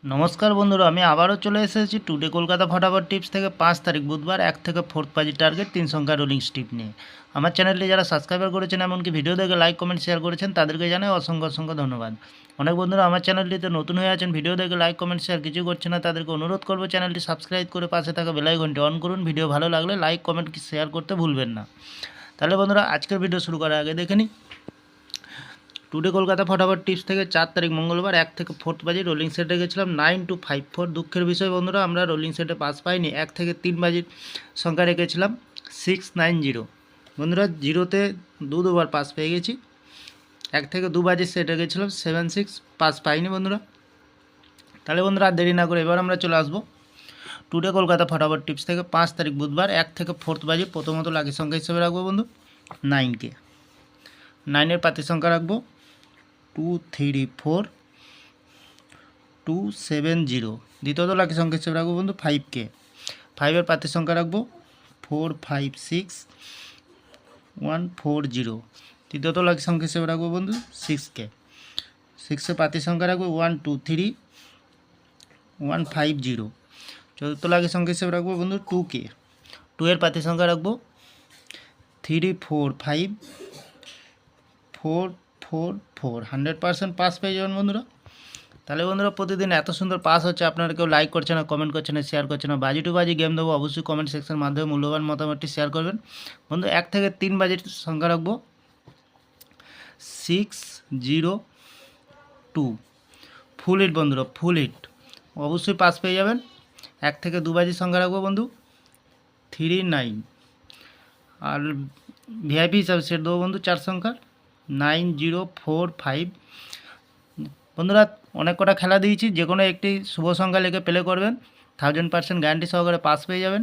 নমস্কার বন্ধুরা, আমি আবারও চলে এসেছি টুডে কলকাতা ফটাফট টিপস থেকে 5 তারিখ বুধবার 1 থেকে 4 বাজি টার্গেট 3 সংখ্যা রোলিং স্টিপ নিয়ে। আমার চ্যানেলটি যারা সাবস্ক্রাইবার করেছেন এমনকি ভিডিও দেখে লাইক কমেন্ট শেয়ার করেছেন তাদেরকে জানাই অসংখ্য অসংখ্য ধন্যবাদ। অনেক বন্ধুরা আমার চ্যানেলটিতে নতুন হয়ে আছেন, ভিডিও দেখে লাইক কমেন্ট শেয়ার কিছু করছে না, তাদেরকে অনুরোধ করবো চ্যানেলটি সাবস্ক্রাইব করে পাশে থাকা বেল আইকনটি অন করুন। ভিডিও ভালো লাগলে লাইক কমেন্ট শেয়ার করতে ভুলবেন না। তাহলে বন্ধুরা আজকের ভিডিও শুরু করার আগে দেখে নিই টুডে কলকাতা ফটাফট টিপস থেকে 4 তারিখ মঙ্গলবার 1 থেকে 4 বাজে রোলিং সেট রেখেছিলাম 9254। দুঃখের বিষয় বন্ধুরা, আমরা রোলিং সেটে পাস পাইনি। 1 থেকে 3 বাজির সংখ্যা রেখেছিলাম 690। বন্ধুরা জিরোতে দুবার পাস পেয়ে গেছি। 1 থেকে 2 বাজির সেট রেখেছিলাম 76, পাস পাইনি বন্ধুরা। তাহলে বন্ধুরা আর দেরি না করে এবার আমরা চলে আসবো টুডে কলকাতা ফটাফট টিপস থেকে 5 তারিখ বুধবার 1 থেকে 4 বাজে। প্রথমত লাকি সংখ্যা হিসেবে রাখবো বন্ধু 9কে। 9-এর পাতি সংখ্যা রাখবো 234270। দ্বিতীয়ত লাকি সংখ্যা হিসেবে রাখবো বন্ধু 5কে। 5-এর পাতি সংখ্যা রাখবো 456140। তৃতীয়ত লাকি সংখ্যা হিসেবে রাখবো বন্ধু 6কে। 6-এর পাতি সংখ্যা রাখবো 123150। চতুর্থ লাকি সংখ্যা হিসেবে রাখবো বন্ধু 2কে। 2-এর পাতি সংখ্যা রাখবো 345444। 100% পাস পেয়ে যাবেন বন্ধুরা। তাহলে বন্ধুরা প্রতিদিন এত সুন্দর পাস হচ্ছে, আপনারা কেউ লাইক করছে না, কমেন্ট করছে না, শেয়ার করছে না। বাজি টু বাজি গেম দেবো, অবশ্যই কমেন্ট সেকশনের মাধ্যমে মূল্যবান মতামতটি শেয়ার করবেন বন্ধু। 1 থেকে 3 বাজির সংখ্যা রাখবো 602। ফুল হিট বন্ধুরা, ফুল হিট, অবশ্যই পাস পেয়ে যাবেন। 1 থেকে 2 বাজির সংখ্যা রাখবো বন্ধু 39। আর ভিআইপি হিসাবে সেট দেবো বন্ধু 4 সংখ্যার 9045। বন্ধুরা অনেক কটা খেলা দিয়েছি, যে কোনো একটি শুভ সংখ্যা লিখে প্লে করবেন, 1000% গ্যারান্টি সহকারে পাস পেয়ে যাবেন।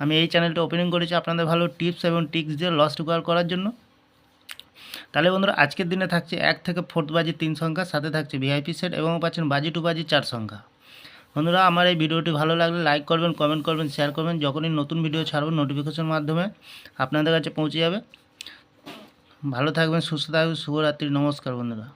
আমি এই চ্যানেলটা ওপেনিং করেছি আপনাদের ভালো টিপস এবং ট্রিক্স দিয়ে লস রিকভার করার জন্য। তাহলে বন্ধুরা আজকের দিনে থাকছে 1 থেকে 4 বাজি 3 সংখ্যা, সাথে থাকছে ভিআইপি সেট এবং পাচ্ছেন বাজি টু বাজি 4 সংখ্যা। বন্ধুরা আমার এই ভিডিওটি ভালো লাগলে লাইক করবেন, কমেন্ট করবেন, শেয়ার করবেন। যখনই নতুন ভিডিও ছাড়ব নোটিফিকেশন মাধ্যমে আপনাদের কাছে পৌঁছে যাবে। ভালো থাকবেন, সুস্থ থাকবেন, শুভরাত্রি, নমস্কার বন্ধুরা।